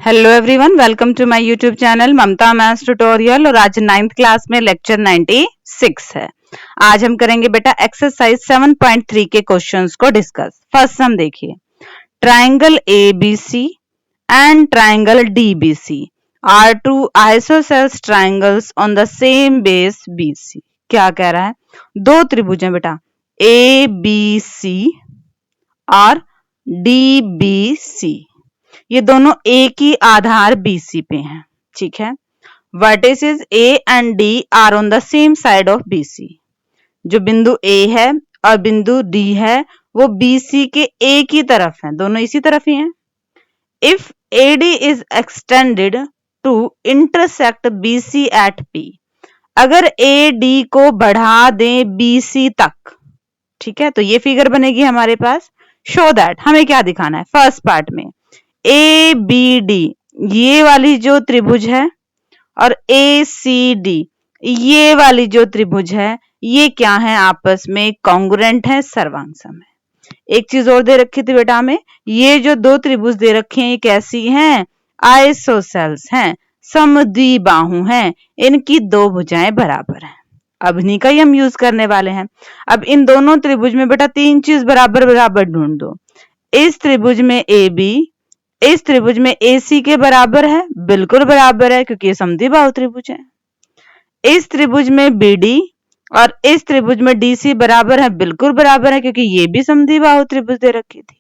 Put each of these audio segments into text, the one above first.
Hello everyone, welcome to my YouTube channel Mamta maths tutorial. और आज 9th class में lecture 96 है। आज हम करेंगे बेटा एक्सरसाइज 7.3 के क्वेश्चंस को डिस्कस। फर्स्ट हम देखिए, triangle ABC and triangle DBC are two isosceles triangles on the same base BC। क्या कह रहा है? दो त्रिभुज हैं बेटा, ABC और DBC, ये दोनों एक ही आधार BC पे हैं। ठीक है, vertices A and D are on the same side of BC। जो बिंदु A है और बिंदु D है वो BC के एक ही तरफ है, दोनों इसी तरफ ही हैं। If AD is extended to intersect BC at P, अगर AD को बढ़ा दें BC तक, ठीक है, तो ये फिगर बनेगी हमारे पास। शो दैट, हमें क्या दिखाना है? फर्स्ट पार्ट में ABD ये वाली जो त्रिभुज है और ACD ये वाली जो त्रिभुज है, ये क्या है? आपस में कॉन्ग्रुएंट है, सर्वांगसम है। एक चीज और दे रखी थी बेटा हमें, ये जो दो त्रिभुज दे रखे हैं ये कैसी हैं? आइसोसेल्स हैं, समद्विबाहु हैं, इनकी दो भुजाएं बराबर हैं। अब इन्हीं का ही हम यूज करने वाले हैं। अब इन दोनों त्रिभुज में बेटा तीन चीज बराबर बराबर ढूंढ दो। इस त्रिभुज में AB इस त्रिभुज में AC के बराबर है, बिल्कुल बराबर है क्योंकि ये समद्विबाहु त्रिभुज है। इस त्रिभुज में BD और इस त्रिभुज में DC बराबर है, बिल्कुल बराबर है क्योंकि ये भी समद्विबाहु त्रिभुज दे रखी थी।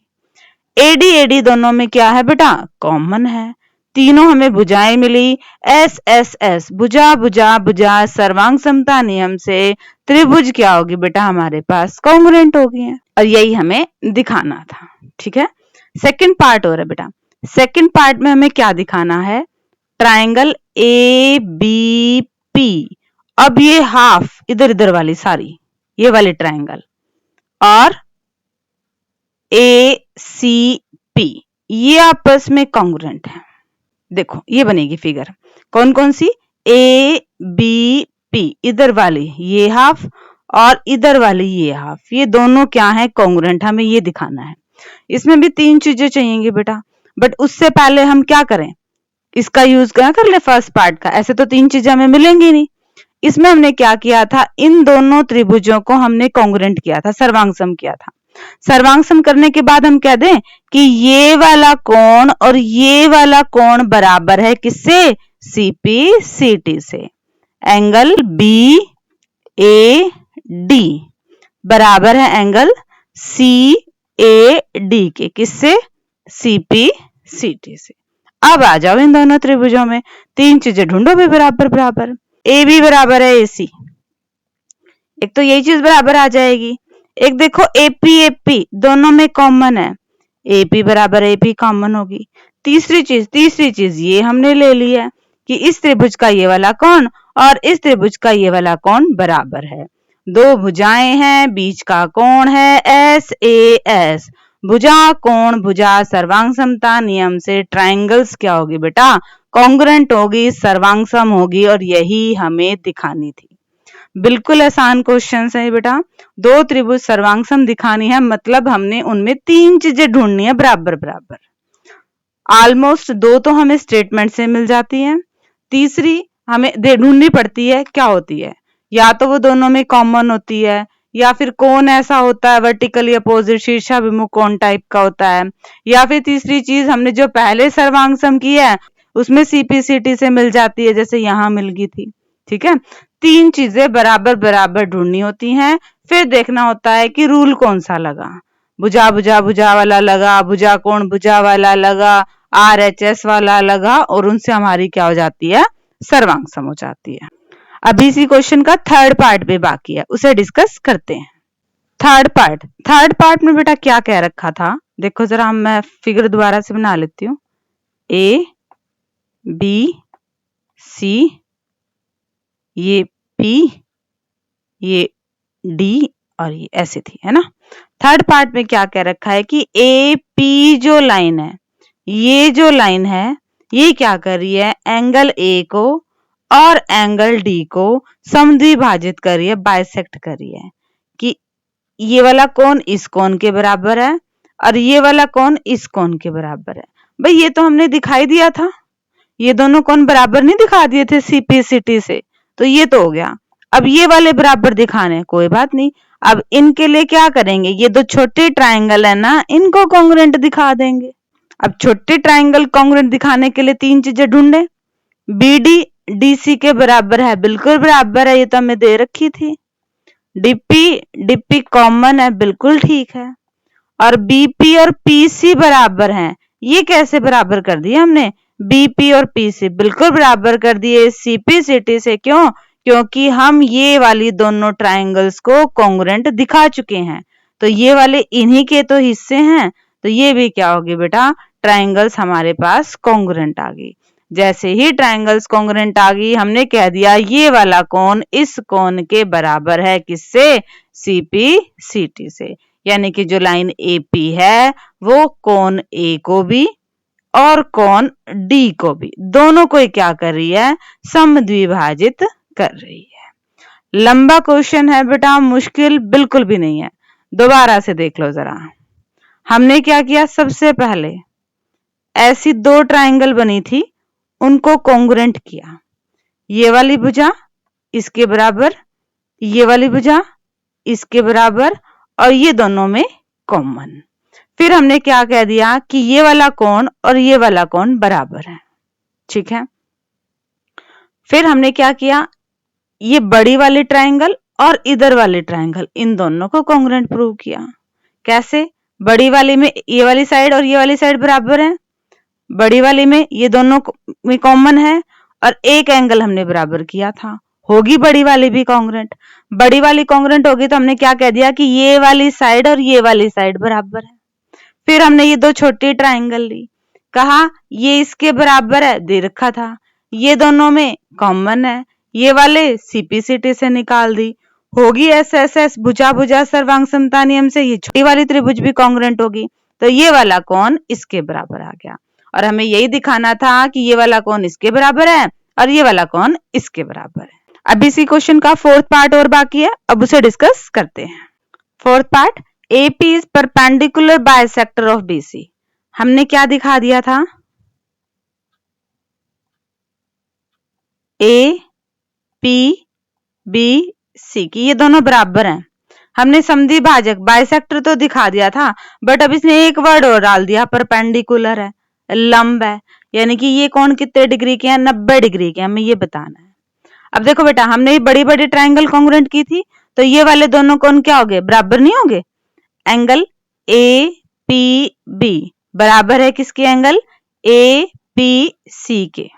AD दोनों में क्या है बेटा? कॉमन है। तीनों हमें भुजाएं मिली, SSS भुजा भुजा भुजा सर्वांग समता नियम से त्रिभुज क्या होगी बेटा? हमारे पास कॉन्ग्रुएंट होगी, और यही हमें दिखाना था। ठीक है, सेकंड पार्ट हो रहा है बेटा। सेकंड पार्ट में हमें क्या दिखाना है? Triangle ABP। अब ये हाफ इधर इधर वाली सारी ये वाली ट्राइंगल और ACP ये आपस में कॉन्ग्रुएंट है। देखो ये बनेगी फिगर, कौन कौन सी? ABP इधर वाली ये हाफ और इधर वाली ये हाफ, ये दोनों क्या है? कॉन्ग्रुएंट। हमें ये दिखाना है। इसमें भी तीन चीजें चाहिए बेटा, बट उससे पहले हम क्या करें? इसका यूज कर ले फर्स्ट पार्ट का। ऐसे तो तीन चीजें हमें मिलेंगी नहीं। इसमें हमने क्या किया था? इन दोनों त्रिभुजों को हमने कॉन्ग्रुएंट किया था, सर्वांगसम किया था। सर्वांगसम करने के बाद हम कह दें कि ये वाला कोण और ये वाला कोण बराबर है किससे? CP/CT से। एंगल BAD बराबर है एंगल CAD के, किससे? CP/CT से। अब आ जाओ इन दोनों त्रिभुजों में तीन चीजें ढूंढो भी बराबर बराबर। AB बराबर है AC, एक तो यही चीज बराबर आ जाएगी। एक देखो AP दोनों में कॉमन है, AP बराबर AP कॉमन होगी। तीसरी चीज ये हमने ले ली है कि इस त्रिभुज का ये वाला कोण और इस त्रिभुज का ये वाला कोण बराबर है। दो भुजाएं हैं, बीच का कोण है SAS। भुजा कोण भुजा सर्वांग समता नियम से ट्राइंगल्स क्या होगी बेटा? कॉन्ग्रुएंट होगी, सर्वांगसम होगी, और यही हमें दिखानी थी। बिल्कुल आसान क्वेश्चन है बेटा। दो त्रिभुज सर्वांगसम दिखानी है, मतलब हमने उनमें तीन चीजें ढूंढनी है बराबर बराबर। ऑलमोस्ट दो तो हमें स्टेटमेंट से मिल जाती है, तीसरी हमें ढूंढनी पड़ती है। क्या होती है? या तो वो दोनों में कॉमन होती है, या फिर कोण ऐसा होता है वर्टिकली अपोजिट शीर्षाभिमुख कोण टाइप का होता है, या फिर तीसरी चीज हमने जो पहले सर्वांगसम की है उसमें CP/CT से मिल जाती है, जैसे यहां मिल गई थी। ठीक है, तीन चीजें बराबर बराबर ढूंढनी होती हैं। फिर देखना होता है कि रूल कौन सा लगा। भुजा भुजा भुजा वाला लगा, भुजा कोण भुजा वाला लगा, RHS वाला लगा, और उनसे हमारी क्या हो जाती है? सर्वांगसम हो जाती है। अभी इसी क्वेश्चन का थर्ड पार्ट भी बाकी है, उसे डिस्कस करते हैं। थर्ड पार्ट में बेटा क्या कह रखा था? देखो जरा, मैं फिगर दोबारा से बना लेती हूँ। ABC ये P ये D और ये ऐसे थी, है ना। थर्ड पार्ट में क्या कह रखा है कि AP जो लाइन है, ये जो लाइन है, ये क्या कर रही है? एंगल A को और एंगल D को समद्विभाजित कर रही है, बाइसेक्ट कर रही है, कि ये वाला कोण इस कोण के बराबर है और ये वाला कोण इस कोण के बराबर है। भाई ये तो हमने दिखाई दिया था, ये दोनों कोण बराबर नहीं दिखा दिए थे सीपीसीटी से, तो ये तो हो गया। अब ये वाले बराबर दिखाने, कोई बात नहीं, अब इनके लिए क्या करेंगे, ये दो छोटे ट्राइंगल है ना, इनको कॉन्ग्रुएंट दिखा देंगे। अब छोटे ट्राइंगल कॉन्ग्रुएंट दिखाने के लिए तीन चीजें ढूंढे। बीडी डीसी के बराबर है, बिल्कुल बराबर है, ये तो हमें दे रखी थी। डीपी कॉमन है, बिल्कुल ठीक है। और बीपी और पीसी बराबर हैं, ये कैसे बराबर कर दिए हमने, बीपी और पीसी बिल्कुल बराबर कर दिए सीपीसीटी से। क्यों, क्योंकि हम ये वाली दोनों ट्राइंगल्स को कॉन्ग्रुएंट दिखा चुके हैं, तो ये वाले इन्हीं के तो हिस्से हैं, तो ये भी क्या होगी बेटा, ट्राइंगल्स हमारे पास कॉन्ग्रुएंट आ गई। जैसे ही ट्राइंगल्स कॉन्ग्रुएंट आ गई, हमने कह दिया ये वाला कोण इस कोण के बराबर है, किससे, सीपीसीटी से। यानी कि जो लाइन एपी है वो कोण ए को भी और कोण डी को भी, दोनों को क्या कर रही है, समद्विभाजित कर रही है। लंबा क्वेश्चन है बेटा, मुश्किल बिल्कुल भी नहीं है। दोबारा से देख लो जरा। हमने क्या किया, सबसे पहले ऐसी दो ट्राइंगल बनी थी, उनको कॉन्ग्रुएंट किया। ये वाली भुजा इसके बराबर, ये वाली भुजा इसके बराबर, और ये दोनों में कॉमन। फिर हमने क्या कह दिया कि ये वाला कोण और ये वाला कोण बराबर है, ठीक है। फिर हमने क्या किया, ये बड़ी वाली ट्राइंगल और इधर वाले ट्राइंगल, इन दोनों को कॉन्ग्रुएंट प्रूव किया। कैसे, बड़ी वाली में ये वाली साइड और ये वाली साइड बराबर है, बड़ी वाली में ये दोनों में कॉमन है, और एक एंगल हमने बराबर किया था, होगी बड़ी वाली भी कॉन्ग्रुएंट। बड़ी वाली कॉन्ग्रुएंट होगी तो हमने क्या कह दिया कि ये वाली साइड और ये वाली साइड बराबर है। फिर हमने ये दो छोटी ट्राइंगल ली, कहा ये इसके बराबर है, दे रखा था, ये दोनों में कॉमन है, ये वाले सीपीसीटी से निकाल दी, होगी एसएसएस भुजा भुजा सर्वांग समता नियम से, ये छोटी वाली त्रिभुज भी कॉन्ग्रुएंट होगी, तो ये वाला कोण इसके बराबर आ गया। और हमें यही दिखाना था कि ये वाला कोण इसके बराबर है और ये वाला कोण इसके बराबर है। अब इसी क्वेश्चन का फोर्थ पार्ट और बाकी है, अब उसे डिस्कस करते हैं। Fourth part, AP is perpendicular bisector of BC. हमने क्या दिखा दिया था, ए पी बी सी की ये दोनों बराबर हैं। हमने समद्विभाजक बाइसेक्टर तो दिखा दिया था, बट अब इसने एक वर्ड और डाल दिया, परपेंडिकुलर है, लंब है, यानी कि ये कोण कितने डिग्री के हैं, 90 डिग्री के, हमें ये बताना है। अब देखो बेटा, हमने बड़ी बड़ी ट्राइंगल कॉन्ग्रुएंट की थी, तो ये वाले दोनों कोण क्या हो गए, बराबर नहीं होंगे। एंगल ए पी बी बराबर है किसके, एंगल ए पी सी के,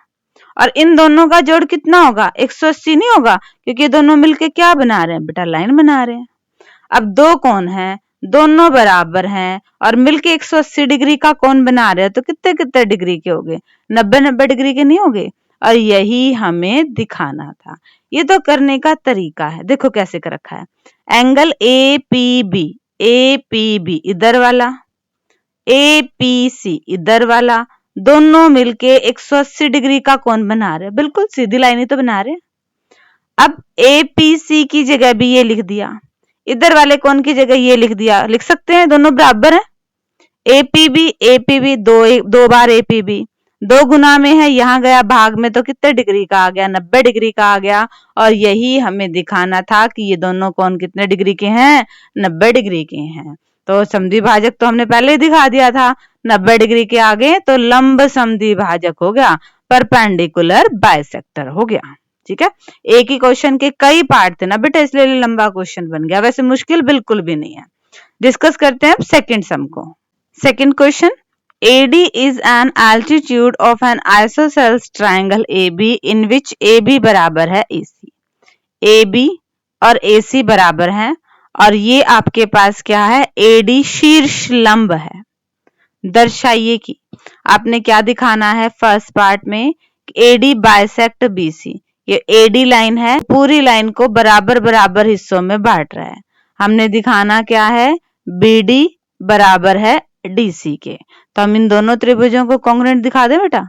और इन दोनों का जोड़ कितना होगा, 180 नहीं होगा, क्योंकि दोनों मिलके क्या बना रहे हैं बेटा, लाइन बना रहे हैं। अब दो कोण हैं, दोनों बराबर हैं और मिलके 180 डिग्री का कोण बना रहे हैं, तो कितने कितने डिग्री के हो गए, 90 डिग्री के नहीं हो गए। और यही हमें दिखाना था, ये तो करने का तरीका है। देखो कैसे कर रखा है, एंगल ए पी बी इधर वाला, ए पी सी इधर वाला, दोनों मिलके 180 डिग्री का कोण बना रहे हैं, बिल्कुल सीधी लाइन ही तो बना रहे हैं। अब ए पी सी की जगह भी ये लिख दिया, इधर वाले कोण की जगह ये लिख दिया, लिख सकते हैं, दोनों बराबर है। एपीबी दो बार एपीबी, दो गुना में है, यहाँ गया भाग में, तो कितने डिग्री का आ गया, 90 डिग्री का आ गया। और यही हमें दिखाना था कि ये दोनों कोण कितने डिग्री के हैं, 90 डिग्री के हैं। तो समद्विभाजक तो हमने पहले ही दिखा दिया था, 90 डिग्री के आगे तो लंब समद्विभाजक हो गया, परपेंडिकुलर बाइसेक्टर हो गया। ठीक है, एक ही क्वेश्चन के कई पार्ट थे ना बेटा, इसलिए लंबा क्वेश्चन बन गया, वैसे मुश्किल बिल्कुल भी नहीं है। डिस्कस करते हैं अब सेकंड सम को। Second question, AD is an altitude of an isosceles triangle AB in which AB बराबर है AC। AB और AC बराबर है, और ये आपके पास क्या है, AD शीर्ष लंब है। दर्शाइए कि आपने क्या दिखाना है फर्स्ट पार्ट में, AD बाइसेक्ट BC। ये AD लाइन है, पूरी लाइन को बराबर बराबर हिस्सों में बांट रहा है। हमने दिखाना क्या है, BD बराबर है DC के, तो हम इन दोनों त्रिभुजों को कॉन्ग्रुएंट दिखा दे बेटा।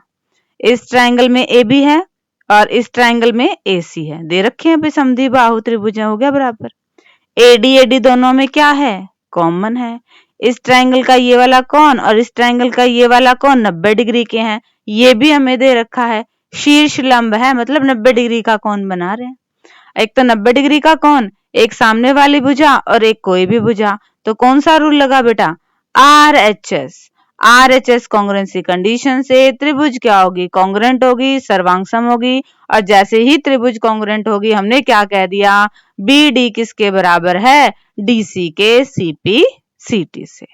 इस ट्रायंगल में AB है और इस ट्रायंगल में AC है, दे रखे हैं समद्विबाहु त्रिभुज, हो गया बराबर। AD दोनों में क्या है, कॉमन है, इस ट्रायंगल का ये वाला कोण और इस ट्रायंगल का ये वाला कोण 90 डिग्री के हैं, ये भी हमें दे रखा है। शीर्ष लंब है मतलब 90 डिग्री का कोण बना रहे हैं। एक तो 90 डिग्री का कोण, एक सामने वाली भुजा और एक कोई भी भुजा, तो कौन सा रूल लगा बेटा? RHS। RHS कॉन्ग्रुएंसी कंडीशन से त्रिभुज क्या होगी? कॉन्ग्रुएंट होगी, सर्वांगसम होगी। और जैसे ही त्रिभुज कॉन्ग्रुएंट होगी हमने क्या कह दिया? BD किसके बराबर है? DC के CP CT से।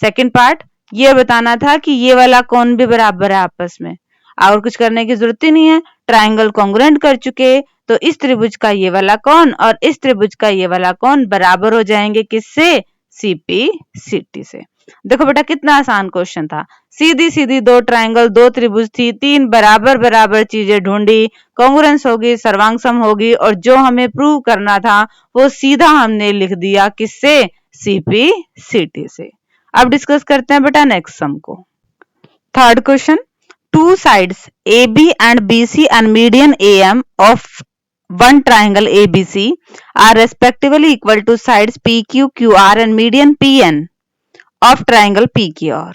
सेकंड पार्ट ये बताना था कि ये वाला कोण भी बराबर है आपस में, और कुछ करने की जरूरत ही नहीं है। ट्रायंगल कॉन्ग्रुएंट कर चुके, तो इस त्रिभुज का ये वाला कोण और इस त्रिभुज का ये वाला कोण बराबर हो जाएंगे किससे? CP CT से। देखो बेटा कितना आसान क्वेश्चन था। सीधी सीधी दो ट्रायंगल, दो त्रिभुज थी, तीन बराबर बराबर चीजें ढूंढी, कॉन्ग्रुएंस होगी, सर्वांगसम होगी, और जो हमें प्रूव करना था वो सीधा हमने लिख दिया किससे? CP CT से। अब डिस्कस करते हैं बेटा नेक्स्ट सम को। Third question, two sides AB and BC and median AM of one triangle ABC are respectively equal to sides PQ, QR and median PN of triangle PQR।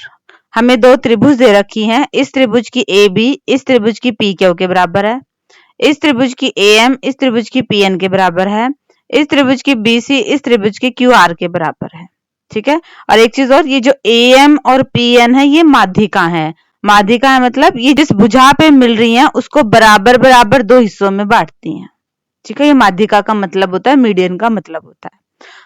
हमें दो त्रिभुज दे रखी हैं, इस त्रिभुज की AB इस त्रिभुज की PQ के बराबर है, इस त्रिभुज की AM इस त्रिभुज की PN के बराबर है, इस त्रिभुज की BC इस त्रिभुज की QR के बराबर है। ठीक है, और एक चीज और, ये जो AM और PN है ये माध्यिका है। माध्यिका है मतलब ये जिस भुजा पे मिल रही हैं उसको बराबर बराबर दो हिस्सों में बांटती हैं। ठीक है, ये माध्यिका का मतलब होता है, मीडियन का मतलब होता है।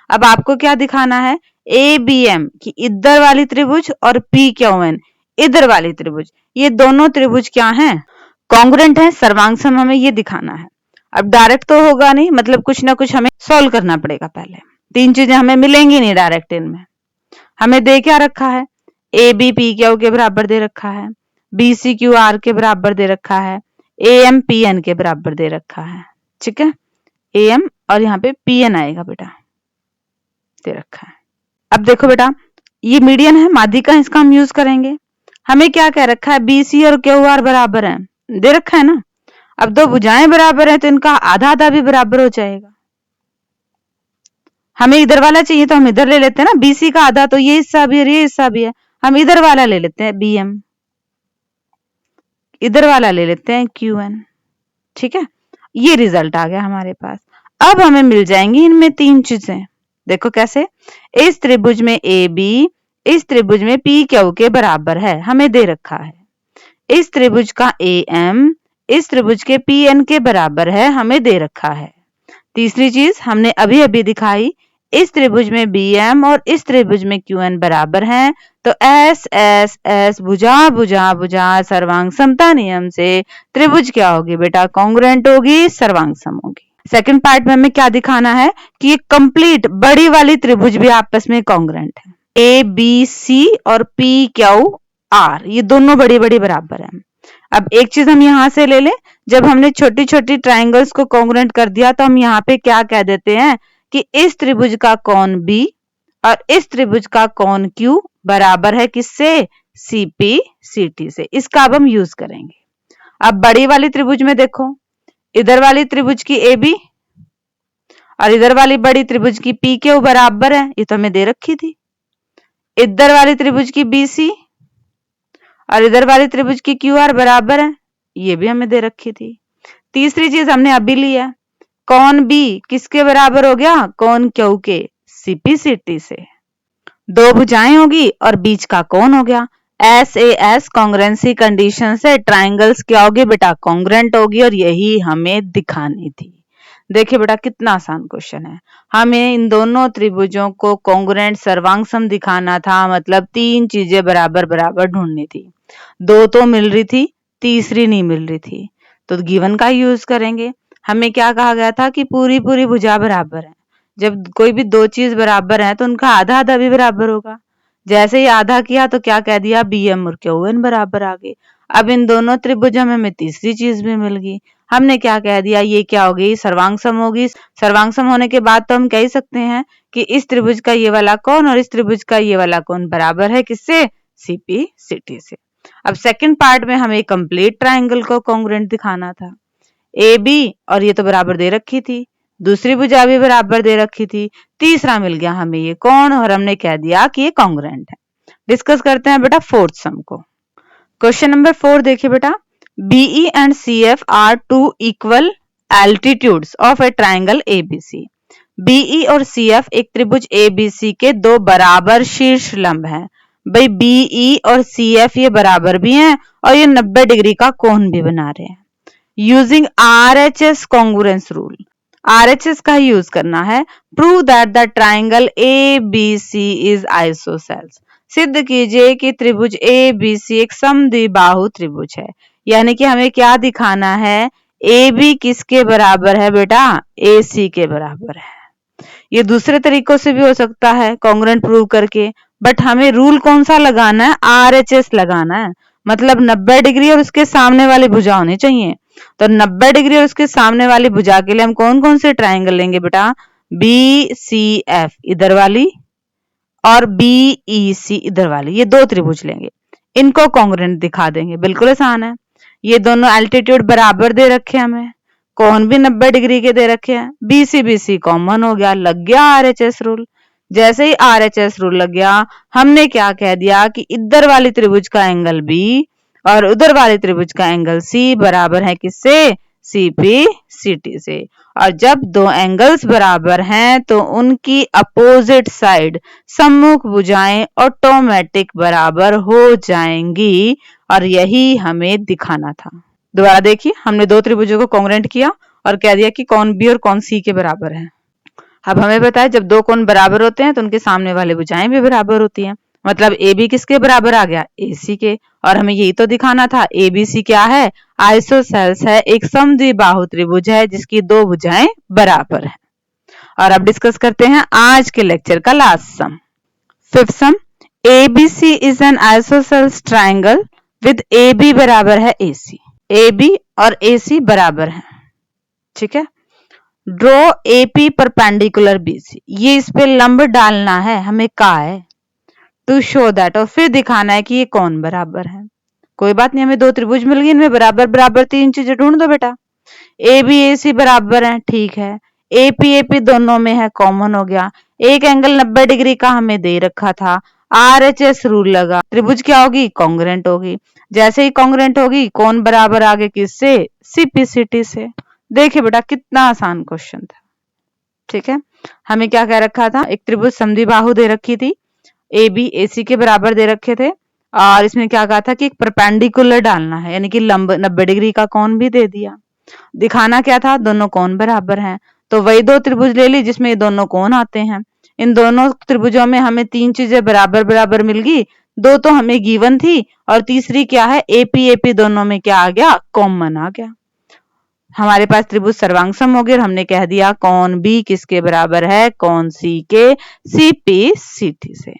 अब आपको क्या दिखाना है? ABM की इधर वाली त्रिभुज और PQN इधर वाली त्रिभुज, ये दोनों त्रिभुज क्या हैं? कॉन्ग्रुएंट है, सर्वांगसम, हमें ये दिखाना है। अब डायरेक्ट तो होगा नहीं, मतलब कुछ ना कुछ हमें सॉल्व करना पड़ेगा। पहले तीन चीजें हमें मिलेंगी नहीं डायरेक्ट इनमें। हमें दे क्या रखा है? AB PQ के बराबर दे रखा है, BC QR के बराबर दे रखा है, AM PN के बराबर दे रखा है। ठीक है, AM और यहाँ पे PN आएगा बेटा, दे रखा है। अब देखो बेटा ये मीडियन है, माध्यिका, इसका हम यूज करेंगे। हमें क्या कह रखा है? BC और QR बराबर है, दे रखा है ना। अब दो भुजाएं बराबर है तो इनका आधा आधा भी बराबर हो जाएगा। हमें इधर वाला चाहिए तो हम इधर ले लेते हैं ना, BC का आधा, तो ये हिस्सा भी है ये हिस्सा भी है, हम इधर वाला ले लेते हैं BM, इधर वाला ले लेते हैं QN। ठीक है, ये रिजल्ट आ गया हमारे पास। अब हमें मिल जाएंगी इनमें तीन चीजें। देखो कैसे? इस त्रिभुज में AB इस त्रिभुज में PQ के बराबर है, हमें दे रखा है। इस त्रिभुज का AM इस त्रिभुज के PN के बराबर है, हमें दे रखा है। तीसरी चीज हमने अभी अभी दिखाई, इस त्रिभुज में BM और इस त्रिभुज में QN बराबर हैं, तो S भुजा भुजा भुजा सर्वांग समता नियम से त्रिभुज क्या होगी बेटा? कॉन्ग्रुएंट होगी, सर्वांगसम होगी। सेकंड पार्ट में हमें क्या दिखाना है कि ये कंप्लीट बड़ी वाली त्रिभुज भी आपस में कॉन्ग्रुएंट है। ABC और PQR ये दोनों बड़ी बड़ी बराबर है। अब एक चीज हम यहां से ले लें, जब हमने छोटी छोटी ट्राइंगल्स को कॉन्ग्रुएंट कर दिया तो हम यहाँ पे क्या कह देते हैं कि इस त्रिभुज का कोण B और इस त्रिभुज का कोण Q बराबर है किससे? CP CT से। इसका अब हम यूज करेंगे। अब बड़ी वाली त्रिभुज में देखो, इधर वाली त्रिभुज की AB और इधर वाली बड़ी त्रिभुज की PQ बराबर है, ये तो हमें दे रखी थी। इधर वाली त्रिभुज की BC और इधर वाली त्रिभुज की QR बराबर है, ये भी हमें दे रखी थी। तीसरी चीज हमने अभी लिया, कोण B किसके बराबर हो गया? कोण Q के, CP CT से। दो भुजाएं होगी और बीच का कोण हो गया। SAS कॉन्ग्रुएंसी कंडीशन से ट्राइंगल्स क्या होगी बेटा? कॉन्ग्रुएंट होगी, और यही हमें दिखानी थी। देखिए बेटा कितना आसान क्वेश्चन है। हमें इन दोनों त्रिभुजों को कॉन्ग्रुएंट सर्वांगसम दिखाना था, मतलब तीन चीजें बराबर बराबर ढूंढनी थी। दो तो मिल रही थी, तीसरी नहीं मिल रही थी, तो गिवन का यूज करेंगे। हमें क्या कहा गया था कि पूरी पूरी भुजा बराबर है। जब कोई भी दो चीज बराबर है तो उनका आधा आधा भी बराबर होगा। जैसे ही आधा किया तो क्या कह दिया? BM और QN बराबर आ गए। अब इन दोनों त्रिभुजों में हमें तीसरी चीज भी मिल गई। हमने क्या कह दिया? ये क्या होगी? सर्वांगसम होगी। सर्वांगसम होने के बाद तो हम कह सकते हैं कि इस त्रिभुज का ये वाला कोण और इस त्रिभुज का ये वाला कोण बराबर है किससे? CP CT से। अब सेकंड पार्ट में हमें कंप्लीट ट्राइंगल को कॉन्ग्रुएंट दिखाना था। AB और ये तो बराबर दे रखी थी, दूसरी भुजा भी बराबर दे रखी थी, तीसरा मिल गया हमें ये कोण और हमने कह दिया कि ये कॉन्ग्रुएंट है। डिस्कस करते हैं बेटा फोर्थ सम को। क्वेश्चन नंबर 4 देखिए बेटा, BE and CF are two equal altitudes of a triangle ABC। BE और CF एक त्रिभुज ABC के दो बराबर शीर्ष लंब हैं। भाई BE और CF ये बराबर भी हैं और ये 90 डिग्री का कोण भी बना रहे हैं। Using RHS congruence rule, RHS का ही यूज करना है। Prove that the triangle ABC is isosceles, सिद्ध कीजिए कि त्रिभुज ABC एक समद्विबाहु त्रिभुज है। यानी कि हमें क्या दिखाना है, AB किसके बराबर है बेटा, AC के बराबर है। ये दूसरे तरीकों से भी हो सकता है कॉन्ग्रुएंट प्रूव करके, बट हमें रूल कौन सा लगाना है, RHS लगाना है। मतलब 90 डिग्री और उसके सामने वाली भुजा होनी चाहिए। तो 90 डिग्री और उसके सामने वाली भुजा के लिए हम कौन कौन से ट्राइंगल लेंगे बेटा, BCF इधर वाली और BEC इधर वाली, ये दो त्रिभुज लेंगे, इनको कॉन्ग्रुएंट दिखा देंगे। बिल्कुल आसान है। ये दोनों एल्टीट्यूड बराबर दे रखे हमें, कोण भी 90 डिग्री के दे रखे हैं, BC कॉमन हो गया, लग गया RHS रूल। जैसे ही RHS रूल लग गया, हमने क्या कह दिया कि इधर वाली त्रिभुज का एंगल B और उधर वाले त्रिभुज का एंगल C बराबर है किससे, CP/CT से। और जब दो एंगल्स बराबर हैं तो उनकी अपोजिट साइड सम्मुख भुजाएं ऑटोमेटिक बराबर हो जाएंगी, और यही हमें दिखाना था। दोबारा देखिए, हमने दो त्रिभुजों को कॉन्ग्रुएंट किया और कह दिया कि कौन B और कौन C के बराबर है। अब हमें पता है जब दो कोण बराबर होते हैं तो उनके सामने वाले भुजाएं भी बराबर होती हैं। मतलब AB किसके बराबर आ गया, AC के। और हमें यही तो दिखाना था, ABC क्या है, आइसोसेल्स है, एक समद्विबाहु त्रिभुज है जिसकी दो भुजाएं बराबर है। और अब डिस्कस करते हैं आज के लेक्चर का last sum. Fifth sum, ABC is an isosceles triangle with AB बराबर है AC। AB और AC बराबर है, ठीक है। ड्रॉ AP परपेंडिकुलर BC, ये इस पे लंब डालना है हमें, कहा है टू शो दैट, और फिर दिखाना है कि ये कौन बराबर है। कोई बात नहीं, हमें दो त्रिभुज मिल गए, इनमें बराबर बराबर तीन चीजें ढूंढ दो बेटा। AB AC बराबर है, ठीक है। AP दोनों में है, कॉमन हो गया। एक एंगल 90 डिग्री का हमें दे रखा था, RHS रूल लगा, त्रिभुज क्या होगी, कॉन्ग्रुएंट होगी। जैसे ही कॉन्ग्रुएंट होगी, कौन बराबर आगे किससे, CP/CT से। देखिए बेटा कितना आसान क्वेश्चन था, ठीक है। हमें क्या कह रखा था, एक त्रिभुज समद्विबाहु दे रखी थी, AB AC के बराबर दे रखे थे, और इसमें क्या कहा था कि एक परपेंडिकुलर डालना है, यानी कि लंब 90 डिग्री का कोण भी दे दिया। दिखाना क्या था, दोनों कोण बराबर हैं। तो वही दो त्रिभुज ले ली जिसमें ये दोनों कोण आते हैं। इन दोनों त्रिभुजों में हमें तीन चीजें बराबर बराबर मिल गई, दो तो हमें गिवन थी और तीसरी क्या है, AP दोनों में क्या आ गया, कॉमन आ गया। हमारे पास त्रिभुज सर्वांगसम हो गया और हमने कह दिया कोण B किसके बराबर है, कोण C के CP/CT से।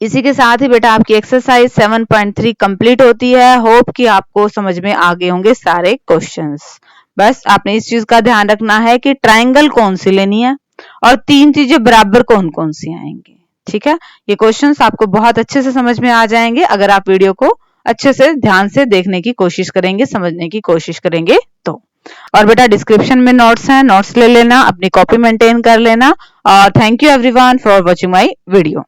इसी के साथ ही बेटा आपकी एक्सरसाइज 7.3 कंप्लीट होती है। होप कि आपको समझ में आ गए होंगे सारे क्वेश्चंस। बस आपने इस चीज का ध्यान रखना है कि ट्राइंगल कौन सी लेनी है और तीन चीजें बराबर कौन कौन सी आएंगी, ठीक है। ये क्वेश्चंस आपको बहुत अच्छे से समझ में आ जाएंगे अगर आप वीडियो को अच्छे से ध्यान से देखने की कोशिश करेंगे, समझने की कोशिश करेंगे तो। और बेटा डिस्क्रिप्शन में नोट्स हैं, नोट्स ले लेना, अपनी कॉपी मेंटेन कर लेना। और thank you everyone for watching my video.